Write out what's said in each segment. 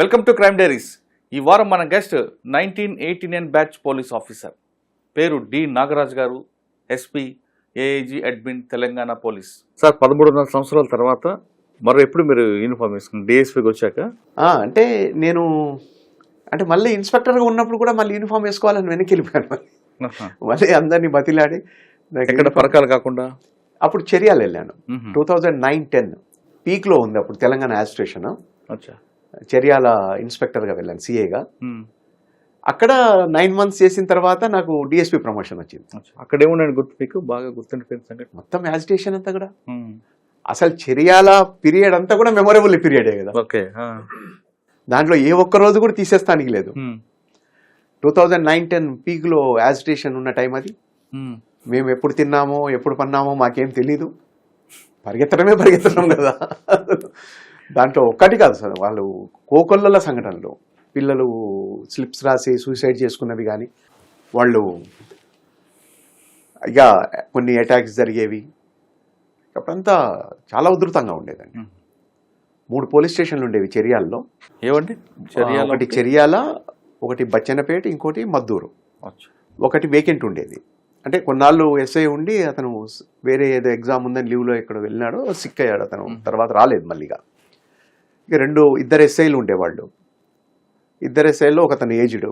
Welcome to crime diaries. ఈ వారం మన గెస్ట్ 1989 బ్యాచ్ పోలీస్ ఆఫీసర్, పేరు డి నాగరాజ్ గారు, SP AIG admin Telangana police. Sir 13.5 సంవత్సరాల తర్వాత మరో ఎప్పుడు మీరు యూనిఫామ్ వేసుకుని డిఎస్పీకి వచ్చాక? అంటే నేను మళ్ళీ ఇన్స్పెక్టర్గా ఉన్నప్పుడు కూడా మళ్ళీ యూనిఫామ్ వేసుకోవాలని వెనక్కి వెళ్ళిపోయాను. మళ్ళీ అందరినీ బతిలాడి ఎక్కడ పరకాలు కాకుండా అప్పుడు చర్యాలు వెళ్ళాను. 2009-10 పీక్లో ఉంది అప్పుడు తెలంగాణ యాజిస్ట్రేషన్. చర్యాల ఇన్స్పెక్టర్గా వెళ్ళాను, సిఏగా. అక్కడ 9 months చేసిన తర్వాత నాకు డిఎస్పీ ప్రమోషన్ వచ్చింది. అక్కడ ఏమున్నాడు గుర్తు మీకు బాగా గుర్తుండిపోయిన సంగతి? మొత్తం యాజిటేషన్ అంతా కూడా, అసలు చర్యాల పీరియడ్ అంతా కూడా మెమొరబుల్ పీరియడే కదా. ఓకే, దాంట్లో ఏ ఒక్క రోజు కూడా తీసేస్తానికి లేదు. 2009-10 పీక్లో యాజిటేషన్ ఉన్న టైం అది. మేము ఎప్పుడు తిన్నామో ఎప్పుడు పన్నామో మాకేం తెలీదు, పరిగెత్తడం కదా. దాంట్లో ఒక్కటి కాదు సార్, వాళ్ళు కోకొల్లల సంఘటనలు, పిల్లలు స్లిప్స్ రాసి సూసైడ్ చేసుకున్నవి కానీ, వాళ్ళు ఇక కొన్ని అటాక్స్ జరిగేవి. అప్పుడంతా చాలా ఉధృతంగా ఉండేదండి. 3 పోలీస్ స్టేషన్లు ఉండేవి చర్యాల్లో. ఏవండి? ఒకటి చర్యాల, ఒకటి బచ్చన్నపేట, ఇంకోటి మద్దూరు. ఒకటి వేకెంట్ ఉండేది. అంటే కొన్నాళ్ళు ఎస్ఐ ఉండి అతను వేరే ఏదో ఎగ్జామ్ ఉందని లీవ్లో ఎక్కడ వెళ్ళినాడో సిక్ అయ్యాడు అతను. తర్వాత రాలేదు మళ్ళీగా. ఇక ఇద్దరు ఎస్ఐలు ఉండేవాళ్ళు. ఇద్దరు ఎస్ఐల్లో ఒకతను ఏజ్డ్,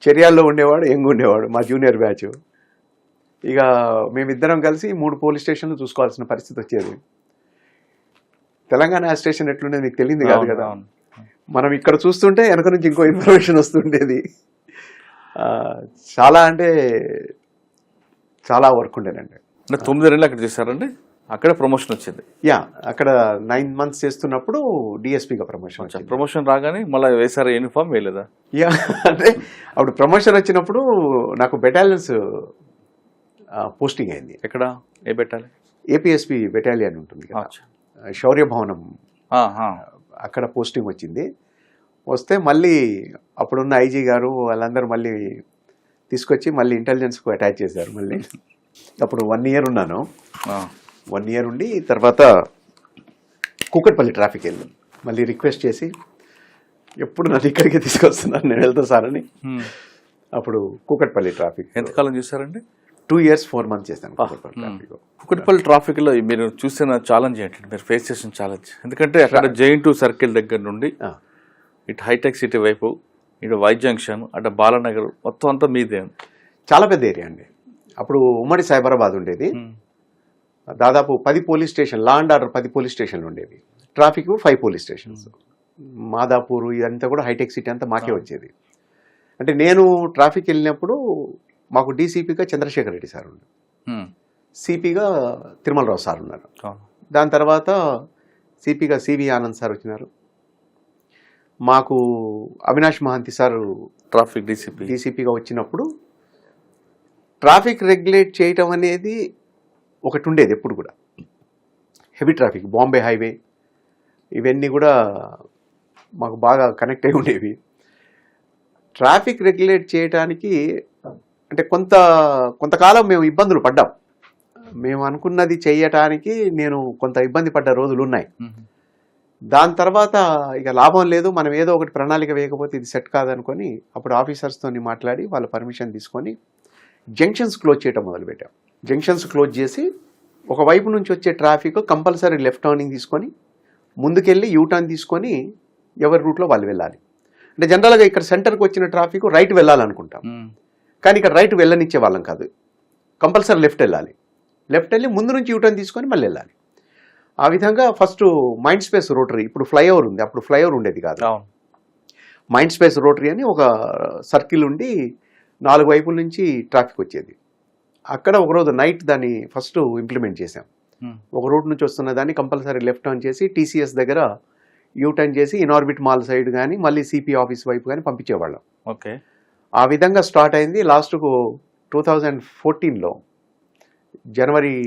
చర్యాల్లో ఉండేవాడు యంగ్ ఉండేవాడు, మా జూనియర్ బ్యాచ్. ఇక మేమిద్దరం కలిసి 3 పోలీస్ స్టేషన్లు చూసుకోవాల్సిన పరిస్థితి వచ్చేది. తెలంగాణ స్టేషన్ ఎట్లుండేది మీకు తెలియదు కాదు కదా. మనం ఇక్కడ చూస్తుంటే వెనక నుంచి ఇంకో ఇన్ఫర్మేషన్ వస్తుండేది. చాలా అంటే చాలా వర్క్ ఉండేనండి. 9 నెలలు అక్కడ చేశారండి. అక్కడ ప్రమోషన్ వచ్చింది. యా, అక్కడ 9 months చేస్తున్నప్పుడు డిఎస్పీగా ప్రమోషన్. ప్రమోషన్ రాగానే మళ్ళీ వేసారా యూనిఫామ్? వేయలేదా? యా, అంటే అప్పుడు ప్రమోషన్ వచ్చినప్పుడు నాకు బెటాలియన్స్ పోస్టింగ్ అయింది. ఎక్కడ? ఏ బెటాలియన్? ఏపీఎస్పీ బెటాలియన్ ఉంటుంది కదా, శౌర్య భవనం, అక్కడ పోస్టింగ్ వచ్చింది. వస్తే మళ్ళీ అప్పుడున్న ఐజీ గారు వాళ్ళందరూ మళ్ళీ తీసుకొచ్చి మళ్ళీ ఇంటెలిజెన్స్కు అటాచ్ చేశారు. మళ్ళీ అప్పుడు 1 year ఉన్నాను. 1 year ఉండి తర్వాత కూకట్పల్లి ట్రాఫిక్ వెళ్ళాను. మళ్ళీ రిక్వెస్ట్ చేసి ఎప్పుడు నన్ను ఇక్కడికి తీసుకొస్తున్నాను, నేను వెళ్తా సార్ అని. అప్పుడు కూకట్పల్లి ట్రాఫిక్ ఎంతకాలం చూసారండి? 2 years 4 months చేశాను కూకట్పల్లి ట్రాఫిక్ లో. మీరు చూసిన ఛాలెంజ్ ఏంటంటే, మీరు ఫేస్ చేసిన ఛాలెంజ్? ఎందుకంటే అక్కడ జైన్ 2 సర్కిల్ దగ్గర నుండి ఇటు హైటెక్ సిటీ వైపు, ఇటు వై జంక్షన్, అటు బాలానగర్, మొత్తం అంతా మీదే. చాలా పెద్ద ఏరియా అండి. అప్పుడు ఉమ్మడి సైబరాబాద్ ఉండేది. దాదాపు 10 police station, law and order 10 police స్టేషన్లు ఉండేవి. Traffic 5 police stations. మాదాపూర్ ఇదంతా కూడా హైటెక్ సిటీ అంతా మాకే వచ్చేది. అంటే నేను ట్రాఫిక్ వెళ్ళినప్పుడు మాకు డీసీపీగా చంద్రశేఖర్ రెడ్డి సార్ ఉన్నారు, సిపిగా తిరుమలరావు సార్ ఉన్నారు. దాని తర్వాత సిపిగా సివి ఆనంద్ సార్ వచ్చినారు. మాకు అవినాష్ మహంతి సార్ ట్రాఫిక్ డీసీపీగా వచ్చినప్పుడు ట్రాఫిక్ రెగ్యులేట్ చేయటం అనేది ఒకటి ఉండేది. ఎప్పుడు కూడా హెవీ ట్రాఫిక్, బాంబే హైవే, ఇవన్నీ కూడా మాకు బాగా కనెక్ట్ అయి ఉండేవి. ట్రాఫిక్ రెగ్యులేట్ చేయడానికి అంటే కొంతకాలం మేము ఇబ్బందులు పడ్డాం. మేము అనుకున్నది చేయటానికి నేను కొంత ఇబ్బంది పడ్డ రోజులు ఉన్నాయి. దాని తర్వాత ఇక లాభం లేదు, మనం ఏదో ఒకటి ప్రణాళిక వేయకపోతే ఇది సెట్ కాదనుకొని అప్పుడు ఆఫీసర్స్తో మాట్లాడి వాళ్ళ పర్మిషన్ తీసుకొని జంక్షన్స్ క్లోజ్ చేయడం మొదలుపెట్టాం. జంక్షన్స్ క్లోజ్ చేసి ఒకవైపు నుంచి వచ్చే ట్రాఫిక్ కంపల్సరీ లెఫ్ట్ టర్నింగ్ తీసుకొని ముందుకెళ్ళి యూటర్న్ తీసుకొని ఎవరి రూట్లో వాళ్ళు వెళ్ళాలి. అంటే జనరల్గా ఇక్కడ సెంటర్కి వచ్చిన ట్రాఫిక్ రైట్ వెళ్ళాలనుకుంటాం, కానీ ఇక్కడ రైట్ వెళ్ళనిచ్చే వాళ్ళం కాదు. కంపల్సరీ లెఫ్ట్ వెళ్ళాలి. లెఫ్ట్ వెళ్ళి ముందు నుంచి యూటర్న్ తీసుకొని మళ్ళీ వెళ్ళాలి. ఆ విధంగా ఫస్ట్ మైండ్ స్పేస్ రోటరీ, ఇప్పుడు ఫ్లైఓవర్ ఉంది, అప్పుడు ఫ్లైఓవర్ ఉండేది కాదు. మైండ్ స్పేస్ రోటరీ అని ఒక సర్కిల్ ఉండి 4 వైపుల నుంచి ట్రాఫిక్ వచ్చేది. అక్కడ ఒకరోజు నైట్ దాన్ని ఫస్ట్ ఇంప్లిమెంట్ చేసాం. ఒక రూట్ నుంచి వస్తున్న దాన్ని కంపల్సరీ లెఫ్ట్ టర్న్ చేసి టీసీఎస్ దగ్గర యూటర్న్ చేసి ఇన్ఆర్బిట్ మాల్ సైడ్ కానీ మళ్ళీ సిపి ఆఫీస్ వైపు కానీ పంపించేవాళ్ళం. ఓకే, ఆ విధంగా స్టార్ట్ అయింది. లాస్ట్కు 2014లో January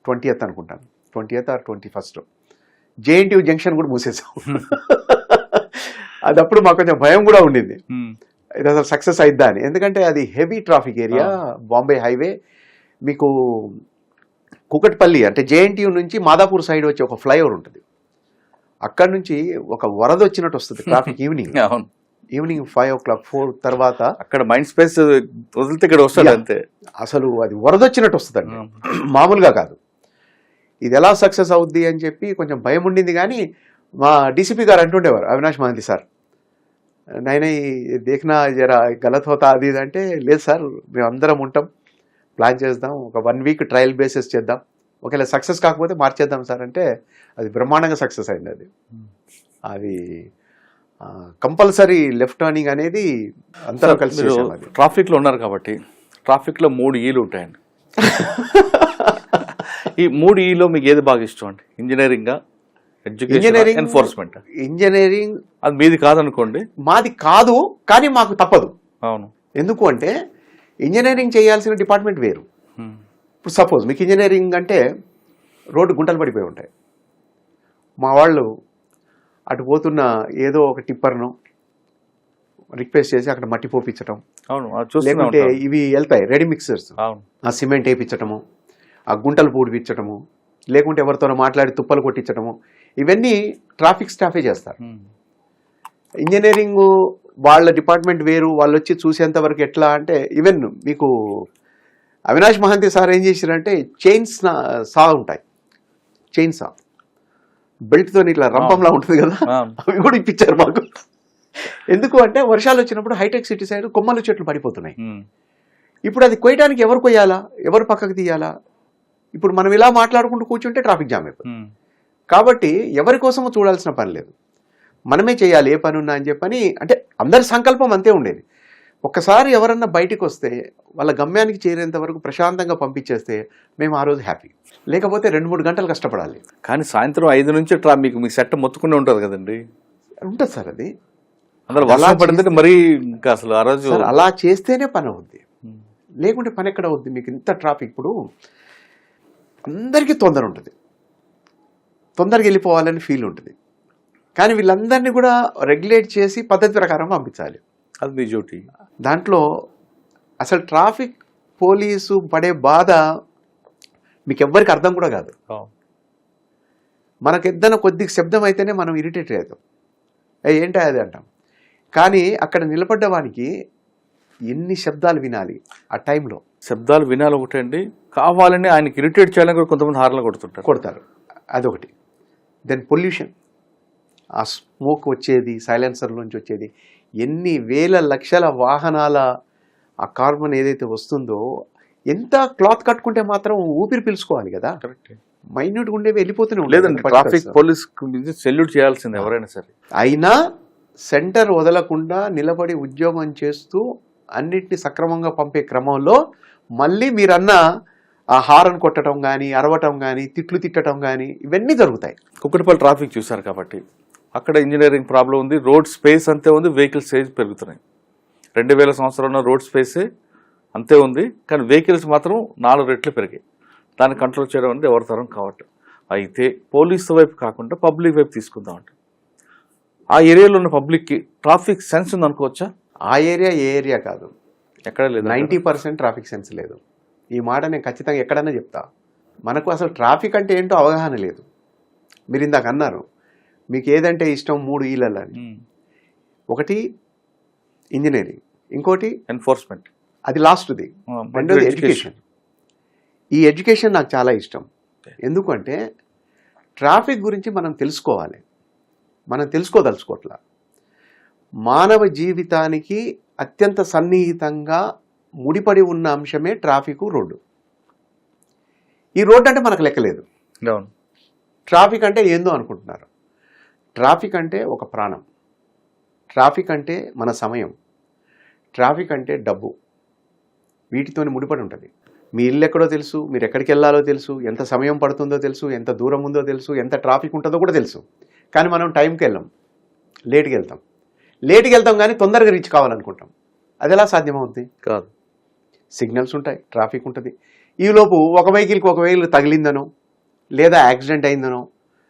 20th అనుకుంటాను, 20th or 21st JNTU junction కూడా మూసేసాం. అది అప్పుడు మాకు కొంచెం భయం కూడా ఉండింది, ఇది అసలు సక్సెస్ అయిద్దా అని. ఎందుకంటే అది heavy traffic area, Bombay highway. మీకు కూకట్పల్లి అంటే జేఎన్టీయూ నుంచి మాదాపూర్ సైడ్ వచ్చి ఒక ఫ్లైఓవర్ ఉంటుంది, అక్కడ నుంచి ఒక వరద వచ్చినట్టు వస్తుంది ట్రాఫిక్ ఈవినింగ్ అవును, ఈవినింగ్ 5 o'clock 4 తర్వాత అక్కడ మైండ్ స్పేస్ వదిలితే ఇక్కడ వస్తాడు Yeah. అంతే. అసలు అది వరద వచ్చినట్టు వస్తుందండి, మామూలుగా కాదు. ఇది ఎలా సక్సెస్ అవుద్ది అని చెప్పి కొంచెం భయం ఉండింది. కానీ మా డీసీపీ గారు అంటుండేవారు, అవినాష్ మహంతి సార్, నైనా దేఖనా జరా గలత్ హోతా అది ఇది అంటే, లేదు సార్ మేము అందరం ఉంటాం, ప్లాన్ చేద్దాం, ఒక 1 week ట్రయల్ బేసిస్ చేద్దాం, ఒకవేళ సక్సెస్ కాకపోతే మార్చేద్దాం సార్ అంటే అది బ్రహ్మాండంగా సక్సెస్ అయింది. అది కంపల్సరీ లెఫ్ట్ టర్నింగ్ అనేది అందరూ కలిసి చేసాం. అది ట్రాఫిక్ లో ఉన్నారు కాబట్టి ట్రాఫిక్ లో 3 Eలు ఉంటాయండి. ఈ 3 Eలో మీకు ఏది బాగా ఇష్టం అండి? Engineering, education, enforcement? ఇంజనీరింగ్ అది మీది కాదనుకోండి. మాది కాదు, కానీ మాకు తప్పదు. అవును. ఎందుకు అంటే ఇంజనీరింగ్ చేయాల్సిన డిపార్ట్మెంట్ వేరు. ఇప్పుడు సపోజ్ మీకు ఇంజనీరింగ్ అంటే రోడ్డు గుంటలు పడిపోయి ఉంటాయి. మా వాళ్ళు అటు పోతున్న ఏదో ఒక టిప్పర్ను రిక్వెస్ట్ చేసి అక్కడ మట్టి పోపించటం, అవును, అది చూస్తూనే లేకుంటే ఉంటాం. ఇవి వెళ్తాయి రెడీ మిక్సర్స్, అవును, ఆ సిమెంట్ వేయించటము, ఆ గుంటలు పూడిపించటము, లేకుంటే ఎవరితోనో మాట్లాడి తుప్పలు కొట్టించటము, ఇవన్నీ ట్రాఫిక్ స్టాఫే చేస్తారు. ఇంజనీరింగ్ వాళ్ళ డిపార్ట్మెంట్ వేరు. వాళ్ళు వచ్చి చూసేంత వరకు ఎట్లా అంటే, ఈవెన్ మీకు అవినాష్ మహంతి సార్ ఏం చేశారంటే చైన్స్ సా ఉంటాయి, చైన్ సా బెల్ట్తో ఇట్లా రంపంలా ఉంటుంది కదా, అవి కూడా ఇప్పించారు మాకు. ఎందుకు అంటే వర్షాలు వచ్చినప్పుడు హైటెక్ సిటీ సైడ్ కొమ్మలు చెట్లు పడిపోతున్నాయి. ఇప్పుడు అది కొయ్యడానికి ఎవరు కొయ్యాలా, ఎవరు పక్కకు తీయాలా? ఇప్పుడు మనం ఇలా మాట్లాడుకుంటూ కూర్చుంటే ట్రాఫిక్ జామ్ అయిపోతుంది. కాబట్టి ఎవరి కోసమో చూడాల్సిన పని లేదు, మనమే చేయాలి ఏ పని ఉన్నా అని చెప్పని. అంటే అందరి సంకల్పం అంతే ఉండేది. ఒక్కసారి ఎవరన్నా బయటికి వస్తే వాళ్ళ గమ్యానికి చేరేంత వరకు ప్రశాంతంగా పంపించేస్తే మేము ఆ రోజు హ్యాపీ. లేకపోతే 2-3 గంటలు కష్టపడాలి. కానీ సాయంత్రం 5 నుంచి మీకు మీ సెట్ మొత్తుకునే ఉంటుంది కదండి. ఉంటుంది సార్. అది అందులో వర్షం పడిందంటే మరీ ఇంకా అసలు ఆ రోజు అలా చేస్తేనే పని అవుద్ది, లేకుంటే పని ఎక్కడ అవుద్ది? మీకు ఇంత ట్రాఫిక్, ఇప్పుడు అందరికీ తొందర ఉంటుంది, తొందరగా వెళ్ళిపోవాలని ఫీల్ ఉంటుంది. కానీ వీళ్ళందరినీ కూడా రెగ్యులేట్ చేసి పద్ధతి ప్రకారం పంపించాలి. అది మీ డ్యూటీ. దాంట్లో అసలు ట్రాఫిక్ పోలీసు పడే బాధ మీకు ఎవ్వరికి అర్థం కూడా కాదు. మనకు ఏదైనా కొద్దిగా శబ్దం అయితేనే మనం ఇరిటేట్ అవుతాం, ఏంటి అది అంటాం. కానీ అక్కడ నిలబడ్డ వానికి ఎన్ని శబ్దాలు వినాలి ఆ టైంలో. శబ్దాలు వినాలి ఒకటి అండి, కావాలని ఆయనకి ఇరిటేట్ చేయాలని కూడా కొంతమంది హార్లు కొడతారు. అదొకటి. దెన్ పొల్యూషన్, ఆ స్మోక్ వచ్చేది, సైలెన్సర్ నుంచి వచ్చేది, ఎన్ని వేల లక్షల వాహనాల ఆ కార్బన్ ఏదైతే వస్తుందో, ఎంత క్లాత్ కట్టుకుంటే మాత్రం ఊపిరి పీల్చుకోవాలి కదా. కరెక్ట్. మైన్యూట్గా ఉండేవి వెళ్ళిపోతూనే లేదండి, ట్రాఫిక్ పోలీస్ సెల్యూట్ చేయాల్సింది ఎవరైనా సరే. అయినా సెంటర్ వదలకుండా నిలబడి ఉద్యోగం చేస్తూ అన్నిటిని సక్రమంగా పంపే క్రమంలో మళ్ళీ మీరన్న ఆ హారన్ కొట్టడం కానీ, అరవటం కానీ, తిట్లు తిట్టడం కానీ, ఇవన్నీ జరుగుతాయి. కుక్కటిపల్లి ట్రాఫిక్ చూశారు కాబట్టి అక్కడ ఇంజనీరింగ్ ప్రాబ్లం ఉంది, రోడ్ స్పేస్ అంతే ఉంది, వెహికల్స్ సైజ్ పెరుగుతున్నాయి. 2000 సంవత్సరంలో రోడ్ స్పేసే అంతే ఉంది, కానీ వెహికల్స్ మాత్రం 4 రెట్లు పెరిగాయి. దాన్ని కంట్రోల్ చేయడం అనేది ఎవరి తరం కావట్టు. అయితే పోలీసు వైపు కాకుండా పబ్లిక్ వైపు తీసుకుందామంట. ఆ ఏరియాలో ఉన్న పబ్లిక్కి ట్రాఫిక్ సెన్స్ ఉంది అనుకోవచ్చా? ఆ ఏరియా ఏ ఏరియా కాదు, ఎక్కడ లేదు. 90% ట్రాఫిక్ సెన్స్ లేదు. ఈ మాట నేను ఖచ్చితంగా ఎక్కడన్నా చెప్తా. మనకు అసలు ట్రాఫిక్ అంటే ఏంటో అవగాహన లేదు. మీరు ఇందాక అన్నారు మీకు ఏదంటే ఇష్టం 3 ఈలని. ఒకటి ఇంజనీరింగ్, ఇంకోటి ఎన్ఫోర్స్మెంట్, అది లాస్ట్ది. రెండోది ఎడ్యుకేషన్. ఈ ఎడ్యుకేషన్ నాకు చాలా ఇష్టం. ఎందుకంటే ట్రాఫిక్ గురించి మనం తెలుసుకోవాలి, మనం తెలుసుకోదలుచుకోవట్లా. మానవ జీవితానికి అత్యంత సన్నిహితంగా ముడిపడి ఉన్న అంశమే ట్రాఫిక్, రోడ్డు. ఈ రోడ్డు అంటే మనకు లెక్కలేదు. ట్రాఫిక్ అంటే ఏందో అనుకుంటున్నారు. ట్రాఫిక్ అంటే ఒక ప్రాణం, ట్రాఫిక్ అంటే మన సమయం, ట్రాఫిక్ అంటే డబ్బు. వీటితోని ముడిపడి ఉంటుంది. మీ ఇల్లు ఎక్కడో తెలుసు, మీరు ఎక్కడికి వెళ్ళాలో తెలుసు, ఎంత సమయం పడుతుందో తెలుసు, ఎంత దూరం ఉందో తెలుసు, ఎంత ట్రాఫిక్ ఉంటుందో కూడా తెలుసు. కానీ మనం టైంకి వెళ్ళాం, లేట్కి వెళ్తాం కానీ తొందరగా రీచ్ కావాలనుకుంటాం. అది ఎలా సాధ్యమవుతుంది? కాదు. సిగ్నల్స్ ఉంటాయి, ట్రాఫిక్ ఉంటుంది. ఈలోపు ఒక వెహికల్ తగిలిందనో, లేదా యాక్సిడెంట్ అయిందనో,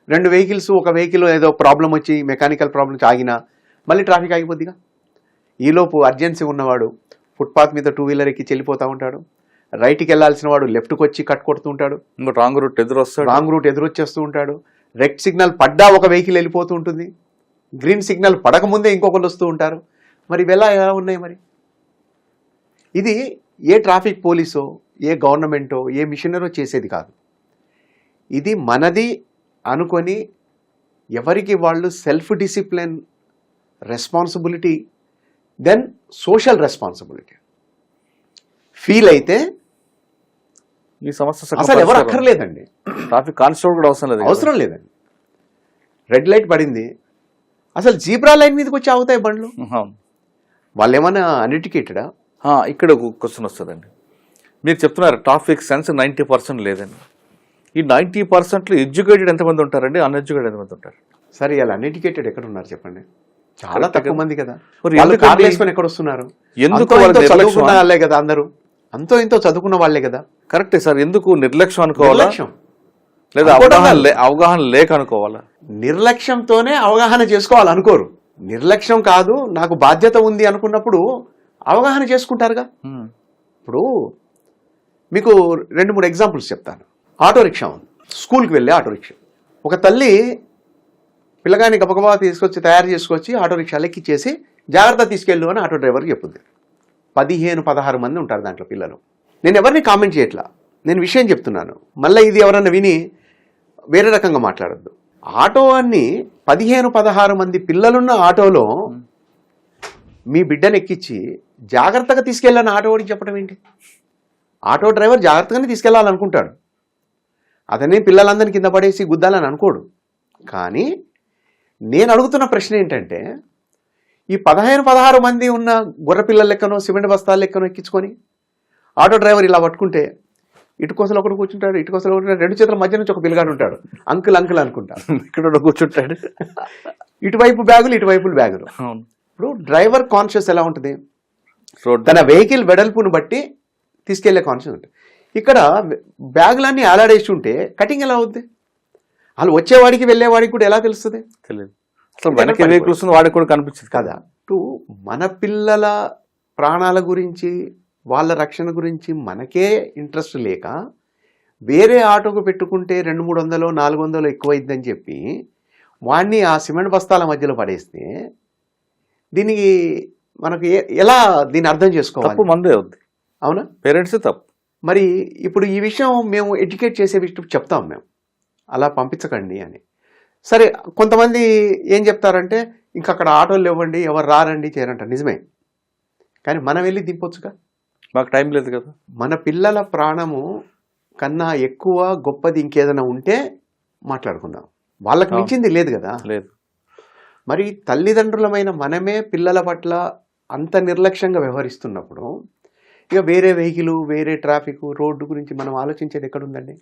2 వెహికల్స్, ఒక వెహికల్ ఏదో ప్రాబ్లం వచ్చి మెకానికల్ ప్రాబ్లమ్స్ ఆగినా మళ్ళీ ట్రాఫిక్ ఆగిపోద్దిగా. ఈలోపు అర్జెన్సీ ఉన్నవాడు ఫుట్పాత్ మీద 2 వీలర్ ఎక్కి చెల్లిపోతూ ఉంటాడు, రైట్కి వెళ్ళాల్సిన వాడు లెఫ్ట్కి వచ్చి కట్ కొడుతూ ఉంటాడు, రాంగ్ రూట్ ఎదురొస్తాడు, రాంగ్ రూట్ ఎదురొచ్చేస్తూ ఉంటాడు, రెడ్ సిగ్నల్ పడ్డా ఒక వెహికల్ వెళ్ళిపోతూ ఉంటుంది, గ్రీన్ సిగ్నల్ పడకముందే ఇంకొకరు వస్తూ ఉంటారు. మరి ఇవి ఎలా ఉన్నాయి మరి? ఇది ఏ ట్రాఫిక్ పోలీసో, ఏ గవర్నమెంటో, ఏ మిషనరో చేసేది కాదు. ఇది మనది అనుకొని ఎవరికి వాళ్ళు self discipline, responsibility, then social responsibility feel అయితే ఈ సమస్య అసలు ఎవరు అక్కర్లేదండి. ట్రాఫిక్ కానిస్టేబుల్ కూడా అవసరం లేదు. అవసరం లేదండి. రెడ్ లైట్ పడింది, అసలు జీబ్రా లైన్ మీదకి వచ్చి ఆగుతాయి బండ్లు. వాళ్ళు ఏమైనా అన్ఎడ్యుకేటెడా? ఇక్కడ ఒక క్వశ్చన్ వస్తుందండి. మీరు చెప్తున్నారు ట్రాఫిక్ సెన్స్ 90% లేదండి. ఈ 90%లో ఎడ్యుకేటెడ్ ఎంతమంది ఉంటారండి, అన్ఎడ్యుకేటెడ్ ఎంతమంది ఉంటారు? సరే, ఇలా అన్ఎడ్యుకేటెడ్ ఎక్కడ ఉన్నారు చెప్పండి? చాలా తక్కువ మంది కదా. మరి వాళ్ళు ఎందుకండి? కార్లు వేసుకొని ఎక్కడ వస్తున్నారు? ఎందుకు అంతో వాళ్ళ ఇంతో నిర్లక్ష్యం? చదువుకున్న వాళ్ళే కదా అందరూ, అంతో ఇంతో చదువుకున్న వాళ్ళే కదా. కరెక్టే సార్. ఎందుకు నిర్లక్ష్యం అనుకోవాలా, నిర్లక్ష్యం లేదా అనుకోవడం అవగాహన లేక అనుకోవాలా? నిర్లక్ష్యంతోనే అవగాహన చేసుకోవాలనుకోరు. నిర్లక్ష్యం కాదు, నాకు బాధ్యత ఉంది అనుకున్నప్పుడు అవగాహన చేసుకుంటారుగా. ఇప్పుడు మీకు 2-3 ఎగ్జాంపుల్స్ చెప్తాను. ఆటో రిక్షా ఉంది, స్కూల్కి వెళ్ళే ఆటో రిక్షా. ఒక తల్లి పిల్లగాని గబగబా తీసుకొచ్చి తయారు చేసుకొచ్చి ఆటో రిక్షాలు ఎక్కిచ్చేసి జాగ్రత్త తీసుకెళ్ళు అని ఆటో డ్రైవర్కి చెప్పుద్ది. 15-16 మంది ఉంటారు దాంట్లో పిల్లలు. నేను ఎవరిని కామెంట్ చేయట్లా, నేను విషయం చెప్తున్నాను. మళ్ళీ ఇది ఎవరన్నా విని వేరే రకంగా మాట్లాడద్దు. ఆటో అన్ని 15-16 మంది పిల్లలున్న ఆటోలో మీ బిడ్డను ఎక్కించి జాగ్రత్తగా తీసుకెళ్ళాలని ఆటో వాడికి చెప్పడం ఏంటి? ఆటో డ్రైవర్ జాగ్రత్తగానే తీసుకెళ్లాలనుకుంటాడు, అతనే పిల్లలందరినీ కింద పడేసి గుద్దాలని అనుకోడు. కానీ నేను అడుగుతున్న ప్రశ్న ఏంటంటే, ఈ 15-16 మంది ఉన్న గుర్ర పిల్లల లెక్కనో సిమెంట్ బస్తాల లెక్కనో ఎక్కించుకొని ఆటో డ్రైవర్ ఇలా పట్టుకుంటే ఇటుకోసలు ఒకడు కూర్చుంటాడు, ఇటుకోసలు ఒకటి, 2 చేతుల మధ్య నుంచి ఒక పిల్లగాడు ఉంటాడు, అంకుల్ అంకుల్ అనుకుంటాడు, ఇక్కడ కూర్చుంటాడు. ఇటువైపు బ్యాగులు ఇటువైపులు బ్యాగులు. ఇప్పుడు డ్రైవర్ కాన్షియస్ ఎలా ఉంటుంది? తన వెహికల్ వెడల్పును బట్టి తీసుకెళ్లే కాన్షియస్ ఉంటుంది. ఇక్కడ బ్యాగులన్నీ ఆలాడేసి ఉంటే కటింగ్ ఎలా అవుద్ది? వాళ్ళు వచ్చేవాడికి వెళ్ళేవాడికి కూడా ఎలా తెలుస్తుంది? తెలియదు. అసలు వెనక్కి వెహికల్ వస్తుంది, వాడికి కూడా కనిపించదు కదా. ఇటు మన పిల్లల ప్రాణాల గురించి, వాళ్ళ రక్షణ గురించి మనకే ఇంట్రెస్ట్ లేక వేరే ఆటోకు పెట్టుకుంటే 200-300-400 ఎక్కువైందని చెప్పి వాడిని ఆ సిమెంట్ బస్తాల మధ్యలో పడేస్తే దీనికి మనకు ఎలా దీన్ని అర్థం చేసుకోవాలి? తప్పు మందే అవుద్ది. అవునా? పేరెంట్స్ తప్పు. మరి ఇప్పుడు ఈ విషయం మేము ఎడ్యుకేట్ చేసే విషయం చెప్తాం, మేము అలా పంపించకండి అని. సరే, కొంతమంది ఏం చెప్తారంటే ఇంక అక్కడ ఆటోలు లేవండి, ఎవరు రారండి చేయరంట. నిజమే, కానీ మనం వెళ్ళి దింపొచ్చుగా. మాకు టైం లేదు కదా. మన పిల్లల ప్రాణము కన్నా ఎక్కువ గొప్పది ఇంకేదైనా ఉంటే మాట్లాడుకుందాం. వాళ్ళకి మించింది లేదు కదా. లేదు. మరి తల్లిదండ్రులమైన మనమే పిల్లల పట్ల అంత నిర్లక్ష్యంగా వ్యవహరిస్తున్నప్పుడు ఇక వేరే వెహికల్, వేరే ట్రాఫిక్, రోడ్డు గురించి మనం ఆలోచించేది ఎక్కడుందండి?